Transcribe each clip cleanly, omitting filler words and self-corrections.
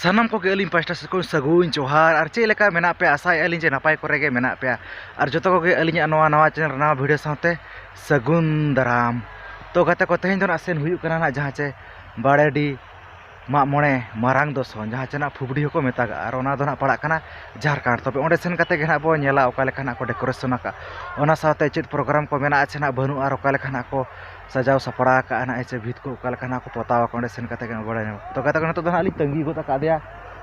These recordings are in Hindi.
सानम को अली पास्टा से को सगुन जोहार और चे लेका मेना पे आशा अली जे नपाय करे गे मेना पे और जतो को अली नवा नवा चैनल नवा वीडियो साथे सगुन दाराम तो गाते को तेहन दो सेन हुयु कना ना जहाँ चे बाड़ेडी माग मोणे मारांग दोसन जहाँ चे ना फुबड़ी को मेतागा और ओना दो ना पड़ा कना झारखंड तबे ओंडे सेन कते गे ना बो नेला ओका लेखा ना को डेकोरेशन का ओना साथे चेत प्रोग्राम को मेना आछे ना बनु और ओका लेखा ना को सजाव सपड़ा का ना ऐसे भीत को ओका लेखा ना को पतावा ओंडे सेन कते गे बड़ा तो गाते को तो हाली तंगी गोता कादिया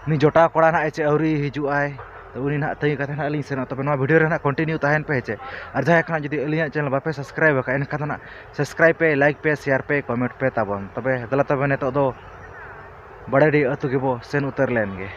नि जोटा कोड़ा ना ऐसे अवरी हिजु आय तो उनी ना तंगी कते ना अली सेन तबे नो वीडियो रे ना कंटिन्यू तहन पे हेचे और जहाँ खाना जुदी अली चैनल बापे सब्सक्राइब का एनखा ना सब्सक्राइब पे लाइक पे शेयर पे कमेंट पे ताबन तबे दला तबे ने तो बड़ेडी अतु के बो सेन उतर लेन गे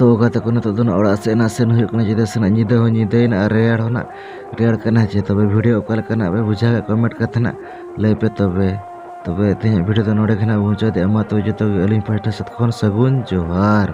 तो गाते को नितो दो ओड़ा से ना सेन हुई कना जिदे सेना निदे हो निदेन रेड़ होना रेड़ कना जे तबे वीडियो ओकल कना बे बुझा कमेंट कथना लय पे तबे ते वीडियो तो नोडे खना बुझा दे अमा तो जतो अलिन पाठा सत खन सगुन जोहार।